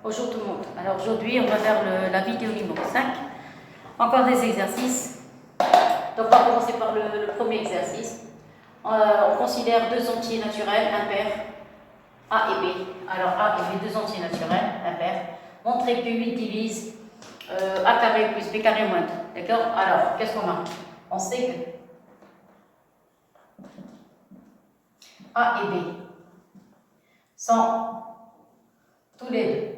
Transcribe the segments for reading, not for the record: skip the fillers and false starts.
Bonjour tout le monde. Alors aujourd'hui, on va faire la vidéo numéro 5. Encore des exercices. Donc on va commencer par le premier exercice. On considère deux entiers naturels impairs, A et B. Alors A et B, deux entiers naturels impairs. Montrer que 8 divise A carré plus B carré moins 2. D'accord? Alors, qu'est-ce qu'on a? On sait que A et B sont tous les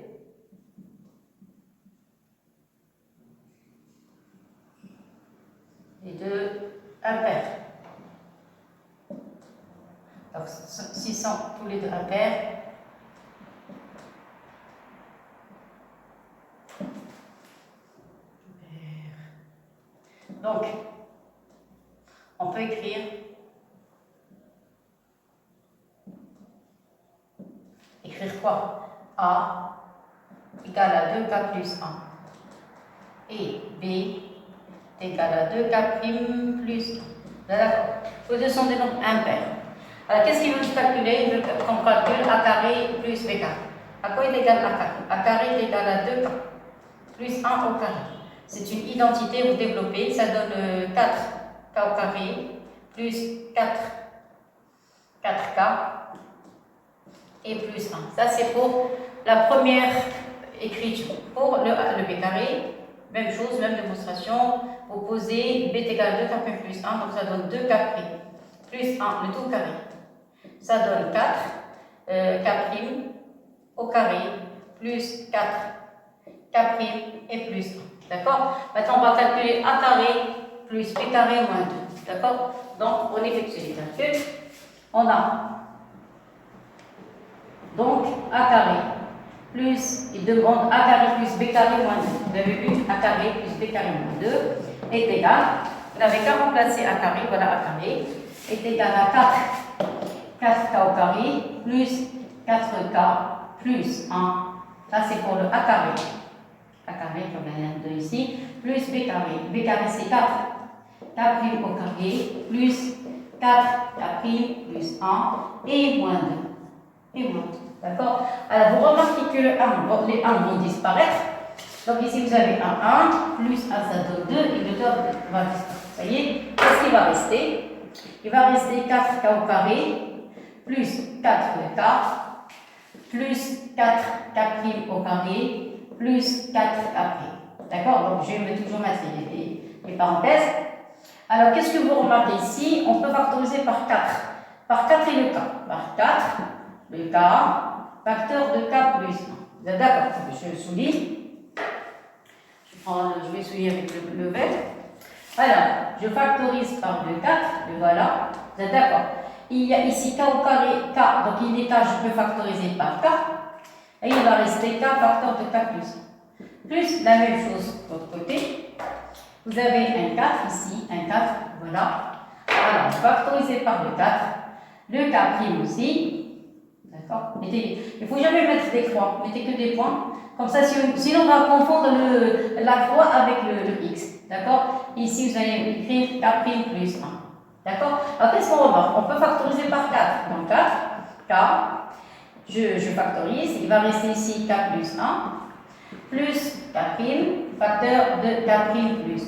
deux impairs. Donc, s'ils sont tous les deux impairs, donc, on peut écrire quoi? A égale à 2K plus 1 et B égale à 2K prime plus 1. D'accord? Tous deux sont des nombres impairs. Alors, qu'est-ce qu'il veut calculer? Il veut qu'on calcule A carré plus B carré. À quoi est égal A carré? A carré est égal à 2K plus 1 au carré. C'est une identité vous développez, ça donne 4K au carré plus 4K et plus 1. Ça, c'est pour la première écriture. Pour le B carré, même chose, même démonstration. Vous posez B est égal à 2K plus 1, donc ça donne 2K plus 1, le tout carré. Ça donne 4K au carré plus 4K et plus 1. D'accord? Maintenant, on va calculer A carré plus B carré moins 2. D'accord? Donc, on effectue les calculs. On a donc A carré plus, il demande A carré plus B carré moins 2. Vous avez vu, A carré plus B carré moins 2 est égal, vous n'avez qu'à remplacer A carré, voilà A carré, est égal à 4K au carré plus 4K plus 1. Ça c'est pour le A carré. A carré, comme il y en a 2 ici, plus B carré. B carré c'est 4. K prime au carré plus 4K prime plus 1 et moins 2. Et moins 2. D'accord? Alors, vous remarquez que les 1 vont disparaître. Donc, ici, vous avez un 1, plus 1, ça donne 2, et le 2 va disparaître. Vous voyez? Qu'est-ce qui va rester? Il va rester 4K au carré, plus 4K, plus 4K prime au carré, plus 4K prime. D'accord? Donc, je vais toujours mettre les parenthèses. Alors, qu'est-ce que vous remarquez ici? On peut factoriser par 4. Par 4 et le K. Par 4, le K, facteur de K plus 1. Vous êtes d'accord? Je souligne. Je vais souligner avec le vert. Alors, je factorise par le 4, le voilà. Vous êtes d'accord? Il y a ici K au carré, K. Donc, il est K, je peux factoriser par K. Et il va rester K facteur de K plus 1. Plus la même chose de l'autre côté. Vous avez un 4 ici, un 4, voilà. Alors, factorisé par le 4. Le K prime aussi. D'accord? Il ne faut jamais mettre des croix, mettez que des points. Comme ça, sinon on va confondre la croix avec le X. D'accord? Ici, vous allez écrire K prime plus 1. D'accord? Alors, qu'est-ce qu'on remarque? On peut factoriser par 4. Donc, 4, K, je factorise. Il va rester ici K plus 1, plus K prime, facteur de K prime plus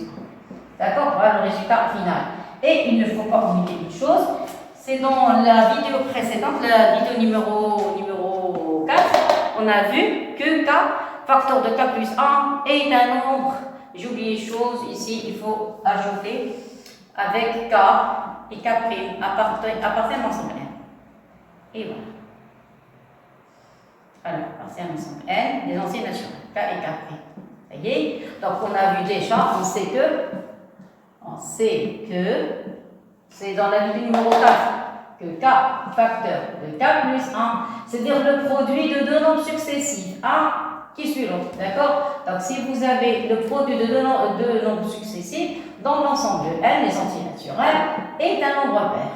1. D'accord? Voilà le résultat final. Et il ne faut pas oublier une chose. C'est dans la vidéo précédente, la vidéo numéro 4, on a vu que K, facteur de K plus 1, est un nombre. J'ai oublié une chose, ici il faut ajouter avec K et K' appartiennent ensemble N. Et voilà. Alors, appartiennent ensemble N, les anciens naturels, K et K'. Vous voyez? Donc on a vu déjà, on sait que c'est dans la vidéo numéro 4 que K facteur de K plus 1, c'est-à-dire le produit de deux nombres successifs, un qui suit l'autre, d'accord? Donc si vous avez le produit de deux nombres successifs, dans l'ensemble de N, les entiers naturels, est un nombre pair.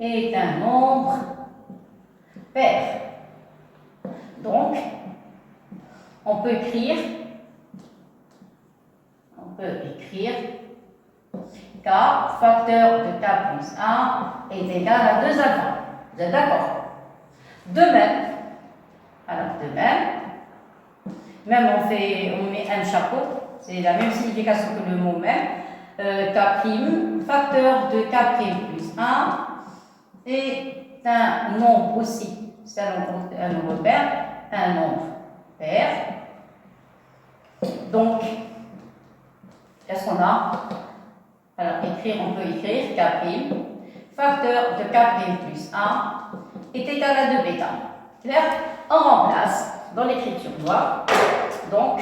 Est un nombre pair. Donc, on peut écrire K facteur de K plus 1 est égal à 2 alpha. Vous êtes d'accord? De même, Alors, de même. Même on met un chapeau, c'est la même signification que le mot même. K', facteur de K' plus 1 est un nombre aussi. C'est un nombre pair, un nombre pair. Donc, qu'est-ce qu'on a? Alors, on peut écrire K', facteur de K' plus 1 est égal à 2 bêta. Clair? On remplace dans l'écriture noire. Donc,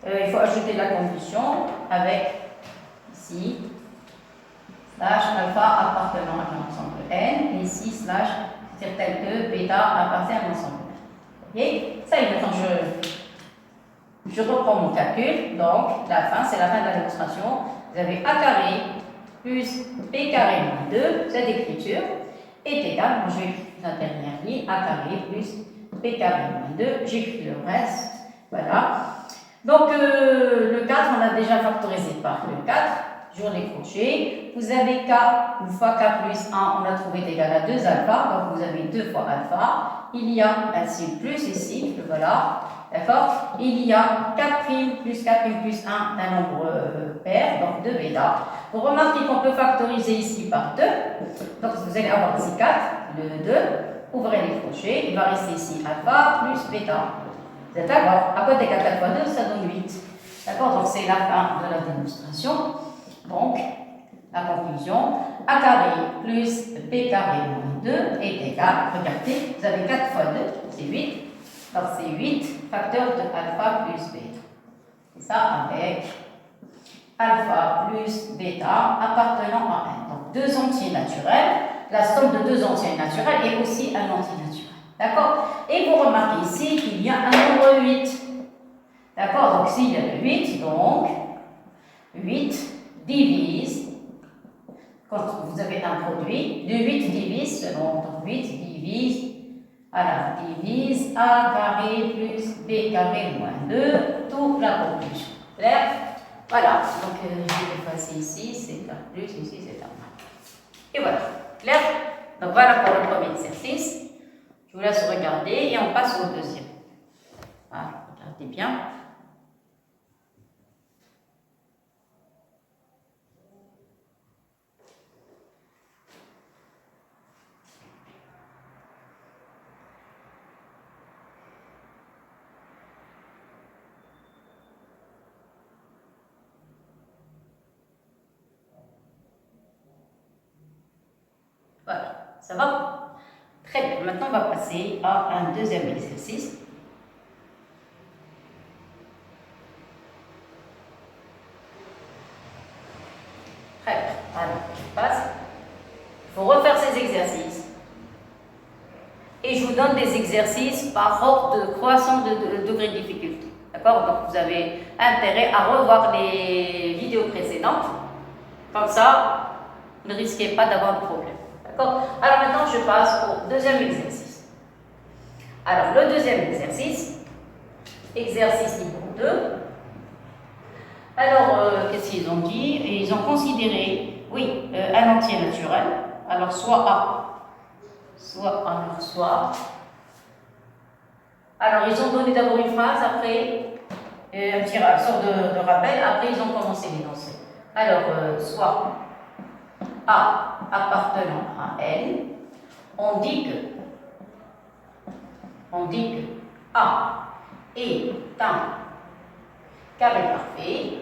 il faut ajouter la condition avec ici, slash alpha appartenant à l'ensemble N, et ici, slash, c'est tel que bêta appartient à l'ensemble N. Ok? Ça y est, maintenant je reprends mon calcul. Donc, la fin, c'est la fin de la démonstration. Vous avez A carré plus B carré moins 2, cette écriture, est égal, je vais écrire la dernière ligne, A carré plus B carré moins 2, j'écris le reste. Voilà. Donc, le 4, on l'a déjà factorisé par le 4. Sur les crochets, vous avez K, une fois K plus 1, on a trouvé égal à 2 alpha, donc vous avez 2 fois alpha. Il y a un signe plus ici, le voilà, d'accord. Il y a 4' plus 4' plus 1, un nombre pair, donc 2 bêta. Vous remarquez qu'on peut factoriser ici par 2, donc vous allez avoir ici 4, le 2, ouvrez les crochets, il va rester ici alpha plus bêta. Vous êtes d'accord? À côté de 4 fois 2, ça donne 8. D'accord? Donc c'est la fin de la démonstration. Donc, la conclusion, A carré plus B carré moins 2 est égal, regardez, vous avez 4 fois 2, c'est 8. Donc c'est 8 facteur de alpha plus bêta. C'est ça avec alpha plus bêta appartenant à n. Donc deux entiers naturels, la somme de deux entiers naturels est aussi un entier naturel. D'accord? Et vous remarquez ici qu'il y a un nombre 8. D'accord? Donc s'il y a le 8, donc 8 divise, quand vous avez un produit, le 8 divise selon, donc 8 divise, alors divise A carré plus B carré moins 2, toute la conclusion. Clair? Voilà, donc je vais effacer ici, c'est un plus, ici c'est un moins. Et voilà, clair? Donc voilà pour le premier exercice. Je vous laisse regarder et on passe au deuxième. Voilà, regardez bien. Voilà, ça va? Très bien. Maintenant, on va passer à un deuxième exercice. Très bien. Alors, je passe. Il faut refaire ces exercices. Et je vous donne des exercices par ordre de croissance de degré de difficulté. D'accord? Donc, vous avez intérêt à revoir les vidéos précédentes. Comme ça, ne risquez pas d'avoir de problème. D'accord? Alors maintenant, je passe au deuxième exercice. Alors, le deuxième exercice, exercice numéro 2. Alors, qu'est-ce qu'ils ont dit? Ils ont considéré, oui, un entier naturel. Alors, soit A, soit. Alors, ils ont donné d'abord une phrase, après, un petit sorte de rappel, après, ils ont commencé l'énoncé. Alors, soit A appartenant à N, on dit que A est un carré parfait,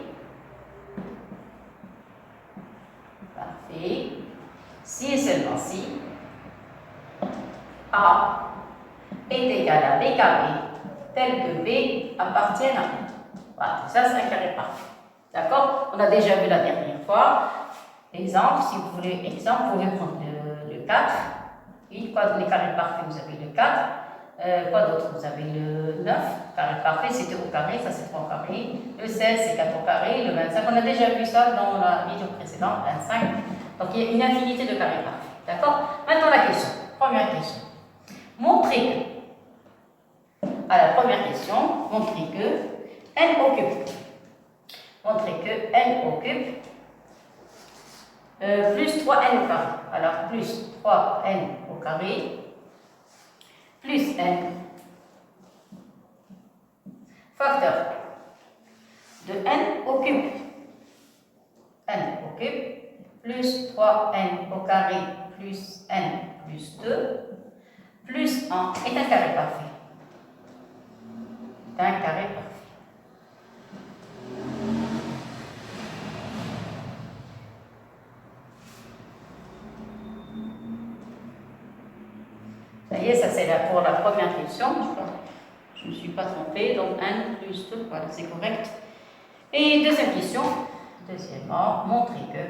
si et seulement si A est égal à B carré, tel que B appartient à N. Voilà, ça c'est un carré parfait. D'accord? On a déjà vu la dernière fois. Exemple, si vous voulez, exemple, vous pouvez prendre le 4. Oui, quoi, les carrés parfaits, vous avez le 4. Quoi d'autre? Vous avez le 9. Carré parfait, c'était au carré, ça c'est 3 au carré. Le 16, c'est 4 au carré. Le 25, on a déjà vu ça dans la vidéo précédente, 25. Donc il y a une infinité de carrés parfaits. D'accord? Maintenant la question. Première question. Montrez que. Alors, première question, montrez que N occupe. Montrez que N occupe plus 3n au carré. Alors, plus 3n au carré, plus n facteur de n au cube. N au cube plus 3n au carré plus n plus 2 plus 1 est un carré parfait. Un carré parfait. Ça y est, ça c'est pour la première question. Je ne me suis pas trompée, donc n plus 2, voilà, c'est correct. Et deuxième question. Deuxièmement, montrer que.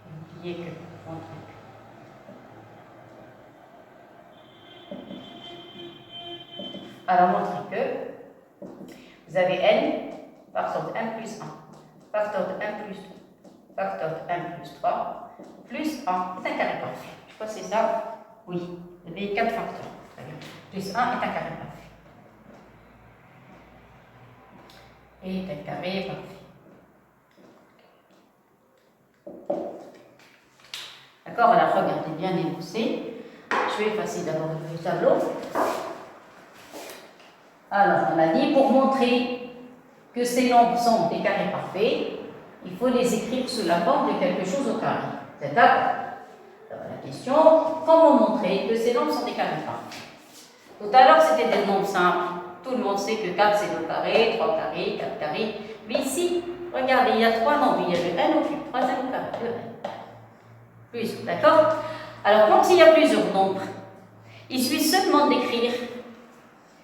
J'ai oublié que. Montrer que. Alors, montrer que vous avez n, facteur de n plus 1, facteur de n plus 2, facteur de n plus 3, plus 1 est un carré parfait. Je crois que c'est ça. Oui, vous avez 4 facteurs. Très bien. Plus 1 est un carré parfait. Et un carré parfait. D'accord, alors regardez bien énoncé. Je vais effacer d'abord le tableau. Alors, on a dit, pour montrer que ces nombres sont des carrés parfaits, il faut les écrire sous la forme de quelque chose au carré. C'est d'accord? Alors, la question, comment montrer que ces nombres sont des carrés parfaits? Tout à l'heure, c'était des nombres simples. Tout le monde sait que 4 c'est 2 carrés, 3 carrés, 4 carrés. Mais ici, regardez, il y a 3 nombres. Il y a le n au cube, 3n au carré, 2n. Plus, d'accord? Alors, quand il y a plusieurs nombres, il suffit seulement d'écrire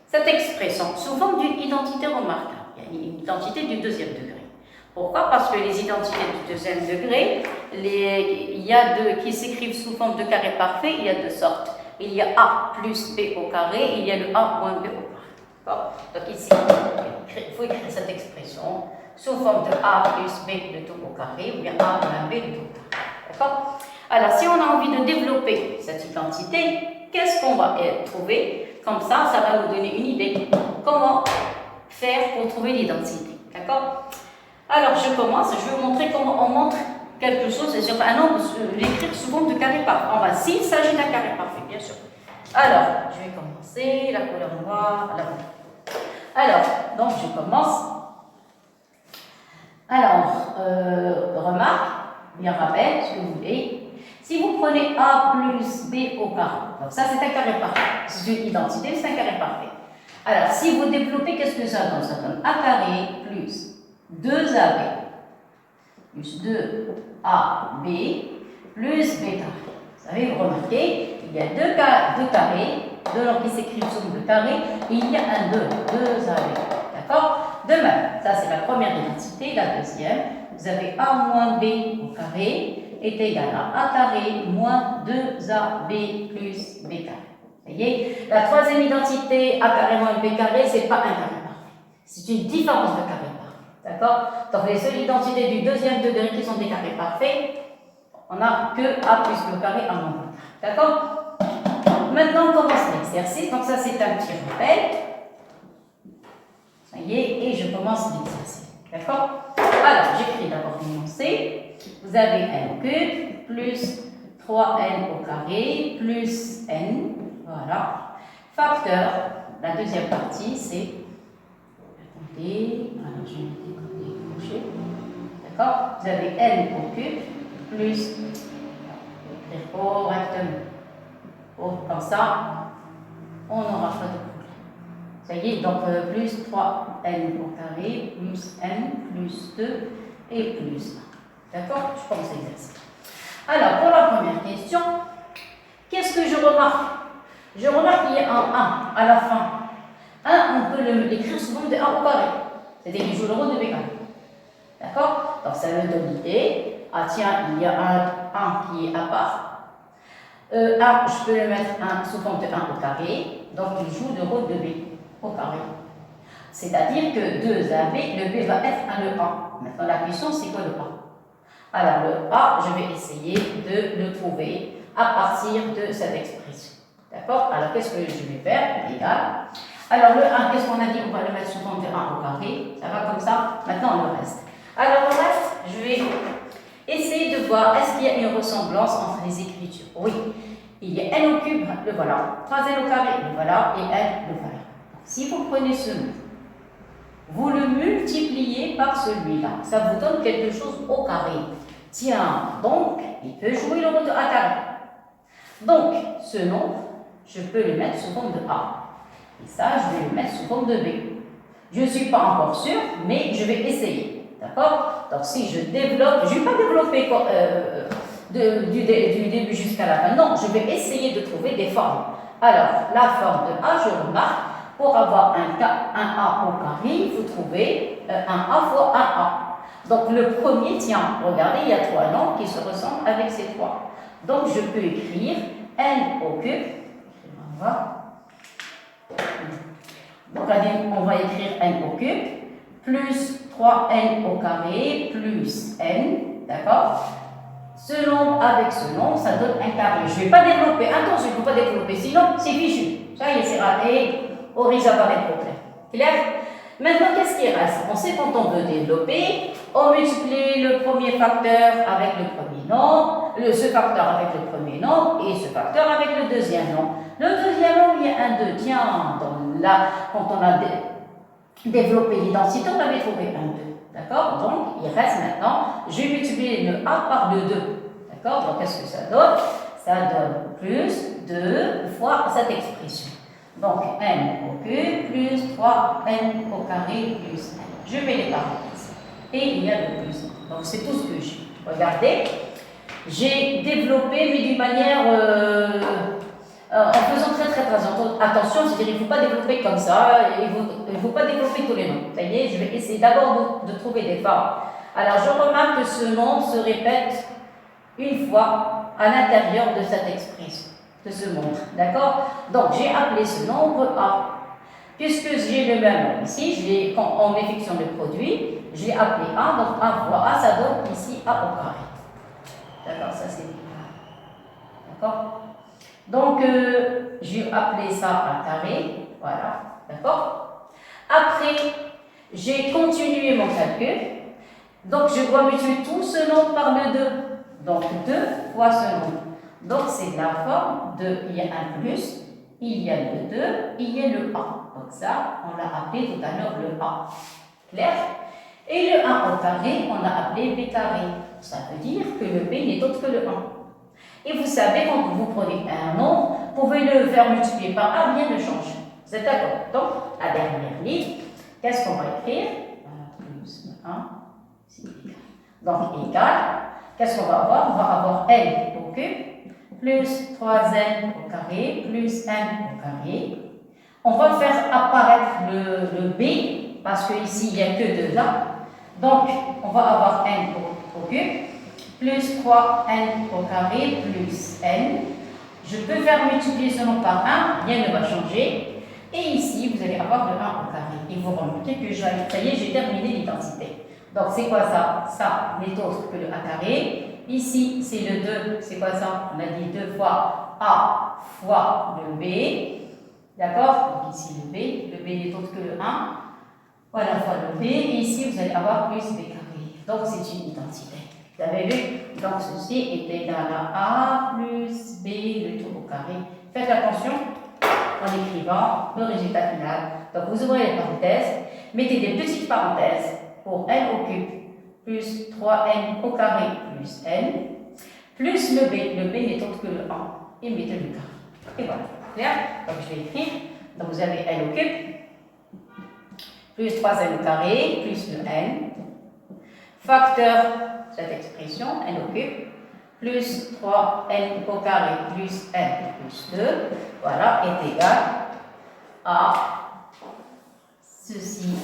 cette expression sous forme d'une identité remarquable. Il y a une identité du deuxième degré. Pourquoi? Parce que les identités du deuxième degré, il y a deux qui s'écrivent sous forme de carré parfait, il y a deux sortes. Il y a a plus b au carré, il y a le a moins b au carré. Donc ici, il faut écrire cette expression sous forme de a plus b de tout au carré, ou bien a moins b de tout au carré. D'accord? Alors, si on a envie de développer cette identité, qu'est-ce qu'on va trouver? Comme ça va nous donner une idée comment faire pour trouver l'identité. D'accord? Alors, je commence, je vais vous montrer comment on montre quelque chose sur un nombre, l'écrire sous forme de carré parfait. S'il s'agit d'un carré parfait, bien sûr. Alors, je vais commencer, la couleur noire, la couleur. Alors, donc je commence. Alors, remarque, bien rappel, ce que vous voulez. Si vous prenez a plus b au carré, donc ça c'est un carré parfait. C'est une identité, c'est un carré parfait. Alors, si vous développez, qu'est-ce que ça donne? Ça donne a carré plus 2ab plus 2ab plus b carré. Vous savez, vous remarquez, il y a deux carrés, deux nombres qui s'écrivent sous le carré, et il y a un 2ab. D'accord? De même, ça c'est la première identité. La deuxième, vous avez a moins b au carré est égal à a carré moins 2ab plus b carré. Vous voyez? La troisième identité, a carré moins b carré, c'est pas un carré parfait. C'est une différence de carré parfait. D'accord? Donc les seules identités du deuxième degré qui sont des carrés parfaits, on n'a que a plus b au carré, a moins b. D'accord? Maintenant, on commence l'exercice. Donc ça, c'est un petit rappel. Ça y est, et je commence l'exercice. D'accord? Alors, j'écris d'abord l'énoncé. Vous avez n au cube plus 3n au carré plus n. Voilà. Facteur, la deuxième partie, c'est. Attendez, alors je vais décocher. D'accord? Vous avez n au cube plus. Écrire correctement. Comme ça, on n'aura pas de problème. Ça y est, donc plus 3n au carré plus n plus 2 et plus 1. D'accord? Je commence l'exercice. Alors, pour la première question, qu'est-ce que je remarque? Je remarque qu'il y a un 1 à la fin. 1, on peut l'écrire sous forme de 1 au carré. C'est-à-dire qu'il joue le rôle de b carré. D'accord? Donc, ça me donne l'idée. Ah tiens, il y a un 1 qui est à part. 1, je peux le mettre sous forme de 1 au carré. Donc, il joue le rôle de b au carré. C'est-à-dire que 2ab, le b va être le 1. Maintenant, la question, c'est quoi le 1? Alors, le a, je vais essayer de le trouver à partir de cette expression. D'accord? Alors, qu'est-ce que je vais faire? Égal. Alors, le 1, qu'est-ce qu'on a dit? On va le mettre sous forme de 1 au carré. Ça va comme ça? Maintenant, le reste. Alors, le reste, je vais essayer de voir, est-ce qu'il y a une ressemblance entre les écritures? Oui. Il y a n au cube, le voilà. 3n au carré, le voilà. Et n, le voilà. Si vous prenez ce mot, vous le multipliez par celui-là, ça vous donne quelque chose au carré. Tiens, donc, il peut jouer le rôle de A carré. Donc, ce nombre, je peux le mettre sous forme de A. Et ça, je vais le mettre sous forme de B. Je ne suis pas encore sûre, mais je vais essayer. D'accord? Donc, si je développe, je ne vais pas développer du début jusqu'à la fin. Non, je vais essayer de trouver des formes. Alors, la forme de A, je remarque, pour avoir un A au carré, il faut trouver un A fois un A. Donc, le premier, tiens, regardez, il y a 3 nombres qui se ressemblent avec ces 3. Donc, je peux écrire n au cube. On va écrire n au cube plus 3n au carré plus n, d'accord? Ce nombre avec ce nombre, ça donne un carré. Je ne vais pas développer, attention, il ne faut pas développer, sinon c'est fichu. Ça y est, c'est raté, ça va être problème. Clair? Maintenant, qu'est-ce qui reste? On sait quand on veut développer, on multiplie le premier facteur avec le premier nombre, ce facteur avec le premier nombre et ce facteur avec le deuxième nombre. Le deuxième nombre, il y a un 2. Tiens, là, quand on a développé l'identité, on avait trouvé un 2. D'accord? Donc, il reste maintenant, je vais multiplier le A par le 2. D'accord? Donc, qu'est-ce que ça donne? Ça donne plus 2 fois cette expression. Donc, n au cube plus 3n au carré plus n. Je mets les parenthèses. Et il y a le plus 1. Donc, c'est tout ce que j'ai. Regardez, j'ai développé, mais d'une manière, en faisant très attention, c'est-à-dire qu'il ne faut pas développer comme ça, il ne faut pas développer tous les nombres. Ça y est, je vais essayer d'abord de trouver des formes. Alors, je remarque que ce nombre se répète une fois à l'intérieur de cette expression, de ce nombre. D'accord? Donc, j'ai appelé ce nombre A. Puisque j'ai le même nombre ici, quand on effectue le produit, je l'ai appelé A, donc A fois A, ça donne ici A au carré. D'accord? Ça, c'est bien. D'accord? Donc, j'ai appelé ça un carré. Voilà. D'accord? Après, j'ai continué mon calcul. Donc, je dois multiplier tout ce nombre par le 2. Donc, 2 fois ce nombre. Donc, c'est la forme de, il y a un plus, il y a le 2, il y a le A. Donc, ça, on l'a appelé tout à l'heure le A. Clair? Et le 1 au carré, on l'a appelé B carré. Ça veut dire que le B n'est autre que le 1. Et vous savez, quand vous prenez un nombre, vous pouvez le faire multiplier par A, bien le changer. Vous êtes d'accord? Donc, la dernière ligne, qu'est-ce qu'on va écrire? Plus 1, c'est égal. Donc, égal. Qu'est-ce qu'on va avoir? On va avoir n au cube plus 3n au carré plus n au carré. On va faire apparaître le b parce qu'ici il n'y a que 2 là. Donc on va avoir n au cube plus 3n au carré plus n. Je peux faire multiplier ce nombre par 1, rien ne va changer. Et ici vous allez avoir le 1 au carré. Et vous remarquez que ça y est, j'ai terminé l'identité. Donc c'est quoi ça? Ça n'est autre que le a carré. Ici, c'est le 2. C'est quoi ça? On a dit 2 fois A fois le B. D'accord? Donc ici le B. Le B n'est autre que le 1. Voilà, fois le B. Et ici, vous allez avoir plus B carré. Donc c'est une identité. Vous avez vu? Donc ceci était dans la A plus B, le tout au carré. Faites attention en écrivant le résultat final. Donc vous ouvrez les parenthèses. Mettez des petites parenthèses pour n au cube plus 3n au carré plus n, plus le b. Le b n'est autre que le 1. Et mettez le carré. Et voilà. Clair? Donc je vais écrire. Donc vous avez n au cube, plus 3n au carré, plus le n. Facteur cette expression, n au cube, plus 3n au carré, plus n plus 2. Voilà, est égal à ceci.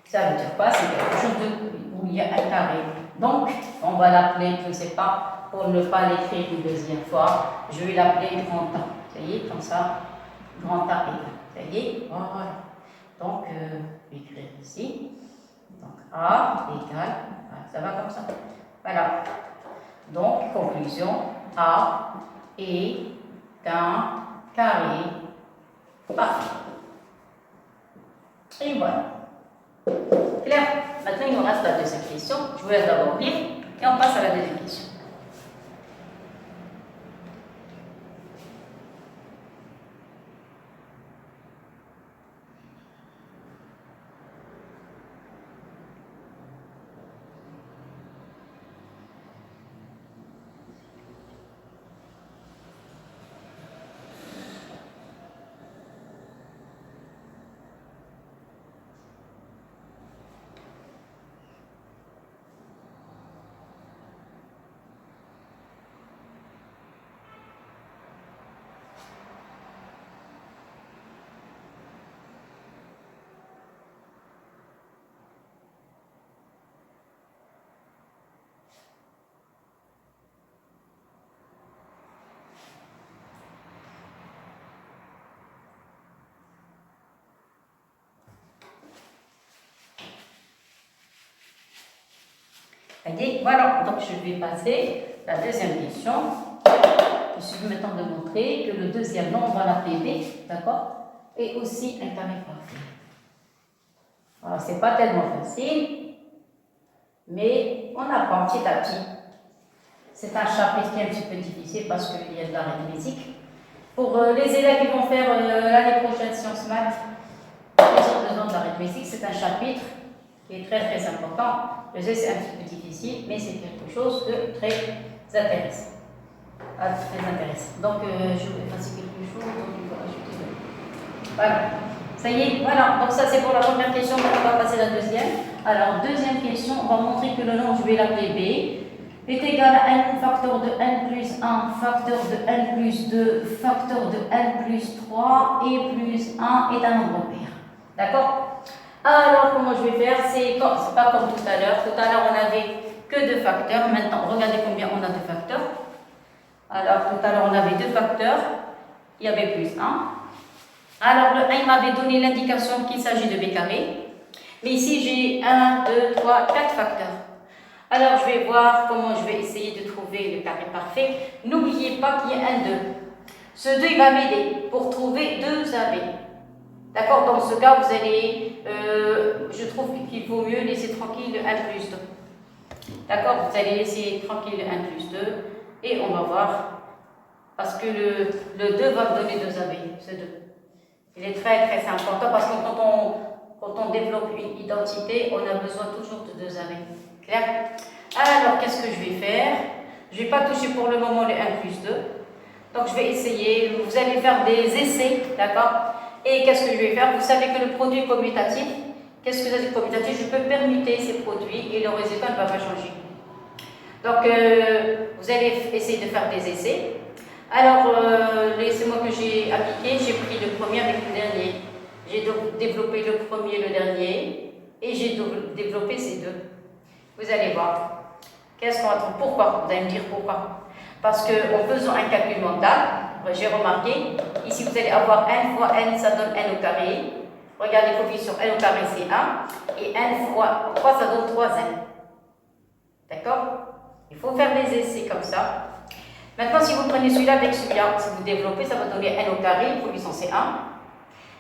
Ça veut dire quoi? C'est quelque chose où il y a un carré. Donc, on va l'appeler, je ne sais pas, pour ne pas l'écrire une deuxième fois, je vais l'appeler grand A. Ça y est, comme ça, grand A égal. Ça y est, voilà. Donc, je vais écrire ici. Donc, A égale, ça va comme ça. Voilà. Donc, conclusion, A est un carré parfait. Et voilà. Claire? Maintenant, il nous reste la deuxième question. Je vous laisse d'abord lire et on passe à la deuxième question. Voyez, voilà, donc je vais passer à la deuxième question. Je suis maintenant de montrer que le deuxième nom, on va l'appeler B, d'accord? Et aussi un carré parfait. Alors, c'est pas tellement facile, mais on apprend petit à petit. C'est un chapitre qui est un petit peu difficile parce qu'il y a de l'arithmétique. Pour les élèves qui vont faire l'année prochaine Sciences Maths, ils ont besoin de l'arithmétique. C'est un chapitre qui est très très important. Je sais, c'est un petit peu difficile, mais c'est quelque chose de très intéressant. Très intéressant. Donc, je vais passer quelque chose, donc il faut ajouter le... Voilà. Ça y est, voilà. Donc, ça, c'est pour la première question. Maintenant, on va passer à la deuxième. Alors, deuxième question, on va montrer que le nom, je vais l'appeler B, est égal à n facteur de n plus 1, facteur de n plus 2, facteur de n plus 3 et plus 1 est un nombre pair. D'accord? Alors, comment je vais faire? C'est pas comme tout à l'heure. Tout à l'heure, on n'avait que deux facteurs. Maintenant, regardez combien on a de facteurs. Alors, tout à l'heure, on avait deux facteurs. Il y avait plus 1. Alors, le 1, il m'avait donné l'indication qu'il s'agit de b carré. Mais ici, j'ai 1, 2, 3, 4 facteurs. Alors, je vais voir comment je vais essayer de trouver le carré parfait. N'oubliez pas qu'il y a un 2. Ce 2, il va m'aider pour trouver 2 AB. D'accord? Dans ce cas, vous allez, je trouve qu'il vaut mieux laisser tranquille le 1 plus 2. D'accord? Vous allez laisser tranquille le 1 plus 2 et on va voir. Parce que le 2 va me donner 2 AB, ce 2. Il est très très important parce que quand on développe une identité, on a besoin toujours de 2 AB. Clair? Alors, qu'est-ce que je vais faire? Je ne vais pas toucher pour le moment le 1 plus 2. Donc, je vais essayer. Vous allez faire des essais, d'accord? Et qu'est-ce que je vais faire? Vous savez que le produit commutatif, qu'est-ce que ça dit commutatif? Je peux permuter ces produits et le résultat ne va pas changer. Donc, vous allez essayer de faire des essais. Alors, laissez-moi que j'ai appliqué. J'ai pris le premier avec le dernier. J'ai développé le premier et le dernier. Et j'ai développé ces deux. Vous allez voir. Qu'est-ce qu'on va trouver? Pourquoi? Vous allez me dire pourquoi. Parce qu'en faisant un calcul mental, j'ai remarqué, ici vous allez avoir n fois n, ça donne n au carré. Regardez, coefficient n au carré, c'est 1. Et n fois 3, ça donne 3n. D'accord? Il faut faire des essais comme ça. Maintenant, si vous prenez celui-là avec celui-là, si vous développez, ça va donner n au carré, coefficient c'est 1.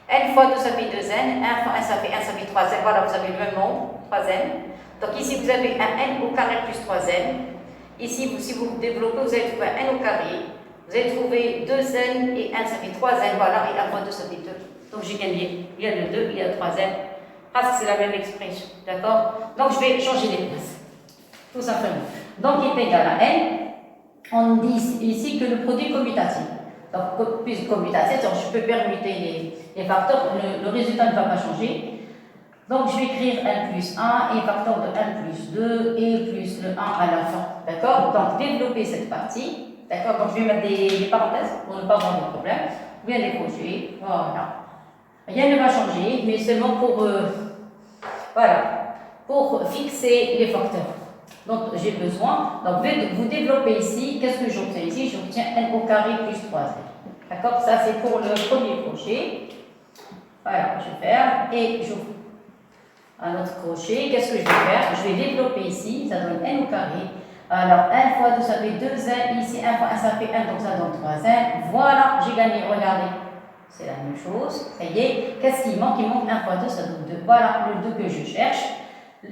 n fois 2, ça fait 2n. 1 fois 1, ça fait 1, ça fait 3n. Voilà, vous avez le même nombre, 3n. Donc ici, vous avez un n au carré plus 3n. Ici, si vous développez, vous allez trouver un n au carré. Vous allez trouver 2n et 1, ça fait 3n. Voilà, et 1 fois 2, ça fait 2. Donc j'ai gagné. Il y a le 2, il y a le 3n. Parce que c'est la même expression. D'accord? Donc je vais changer les places. Tout simplement. Donc il est égal à n. On dit ici que le produit commutatif. Donc, puisque commutatif, donc je peux permuter les facteurs. Le résultat ne va pas changer. Donc, je vais écrire n plus 1 et facteur de n plus 2 et plus le 1 à la fin. D'accord? Donc, développer cette partie. D'accord? Donc, je vais mettre des parenthèses pour ne pas avoir de problème. Bien décocher. Voilà. Rien ne va changer, mais seulement pour, voilà, pour fixer les facteurs. Donc, j'ai besoin. Donc, vous développez ici. Qu'est-ce que j'obtiens ici? J'obtiens n au carré plus 3n. D'accord? Ça, c'est pour le premier crochet. Voilà, je ferme et j'ouvre un autre crochet. Qu'est-ce que je vais faire? Je vais développer ici, ça donne n au carré. Alors, 1 fois 2, ça fait 2n. Ici, 1 fois 1, ça fait 1, donc ça donne 3n. Voilà, j'ai gagné. Regardez, c'est la même chose. Ça y est. Qu'est-ce qu'il manque? Il manque 1 fois 2, ça donne 2. Voilà le 2 que je cherche.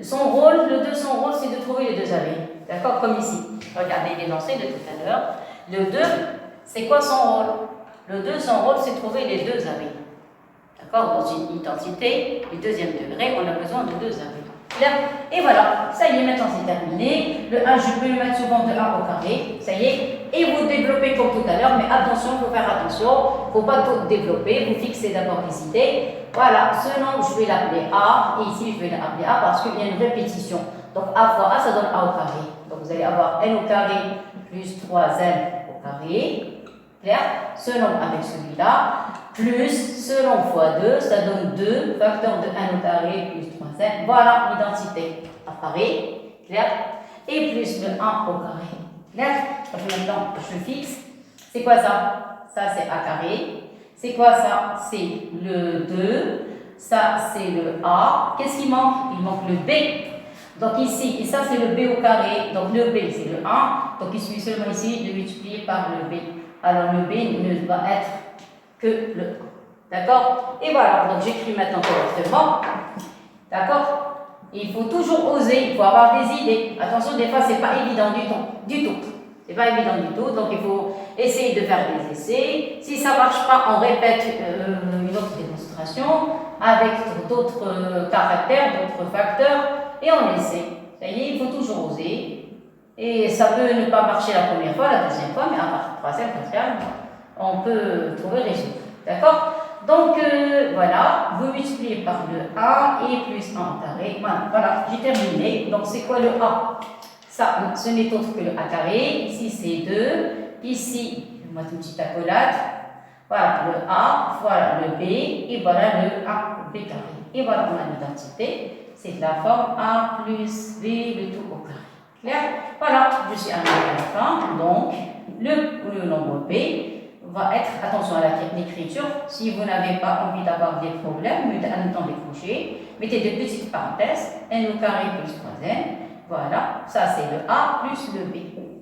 Son rôle, le 2, son rôle, c'est de trouver les deux AB. D'accord? Comme ici. Regardez l'énoncé de tout à l'heure. Le 2, c'est quoi son rôle? Le 2, son rôle, c'est de trouver les deux AB. D'accord? Dans une identité du deuxième degré, on a besoin de deux AB. Et voilà, ça y est, maintenant c'est terminé. Le 1, je peux le mettre souvent de 1 au carré. Ça y est. Et vous développez comme tout à l'heure, mais attention, il faut faire attention. Il ne faut pas tout développer. Vous fixez d'abord les idées. Voilà, ce nom, je vais l'appeler A. Et ici, je vais l'appeler A parce qu'il y a une répétition. Donc, A fois A, ça donne A au carré. Donc, vous allez avoir n au carré plus 3n au carré. Clair? Ce nombre avec celui-là. Plus ce nombre fois 2, ça donne 2. Facteur de 1 au carré plus 3n. Voilà l'identité. Apparaît. Clair? Et plus le 1 au carré. Clair? Donc, maintenant, je fixe. C'est quoi ça? Ça, c'est A carré. C'est quoi ça? C'est le 2. Ça, c'est le A. Qu'est-ce qui manque? Il manque le B. Donc ici, et ça c'est le b au carré, donc le b c'est le 1, donc il suffit seulement ici de multiplier par le b. Alors le b ne va être que le 1. D'accord? Et voilà, donc j'écris maintenant correctement. D'accord? Il faut toujours oser, il faut avoir des idées. Attention, des fois c'est pas évident du tout. C'est pas évident du tout, donc il faut essayer de faire des essais. Si ça marche pas, on répète une autre démonstration avec d'autres caractères, d'autres facteurs, et on essaie. Ça y est, il faut toujours oser. Et ça peut ne pas marcher la première fois, la deuxième fois, mais à partir de la troisième, quatrième, on peut trouver le résultat. D'accord? Donc voilà, vous multipliez par le A et plus 1 au carré. Voilà, j'ai terminé. Donc c'est quoi le A? Ça, ce n'est autre que le A carré. Ici c'est 2. Ici, je vais mettre une petite accolade. Voilà le A, voilà le B, et voilà le A, B carré. Et voilà, on a l'identité. C'est de la forme A plus B, le tout au carré. Clair? Voilà, je suis arrivé à la fin. Donc, le nombre B va être, attention à l'écriture, si vous n'avez pas envie d'avoir des problèmes, mettez un temps décroché, mettez des petites parenthèses, n au carré plus 3n, voilà, ça c'est le A plus le B,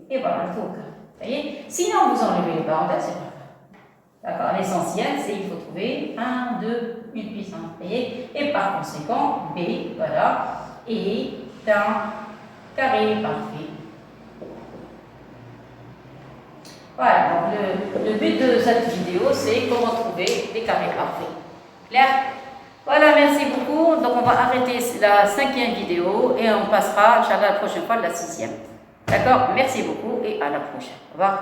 et voilà, le tout au carré. Vous voyez? Sinon, vous enlevez les parenthèses, c'est pas grave. D'accord? L'essentiel, c'est qu'il faut trouver 1, 2, une puissance, vous voyez? Et par conséquent, B, voilà, est un carré parfait. Voilà, donc le but de cette vidéo, c'est comment trouver des carrés parfaits. Clair? Voilà, merci beaucoup. Donc, on va arrêter la 5e vidéo et on passera, Inch'Allah, la prochaine fois de la 6e. D'accord? Merci beaucoup et à la prochaine. Au revoir.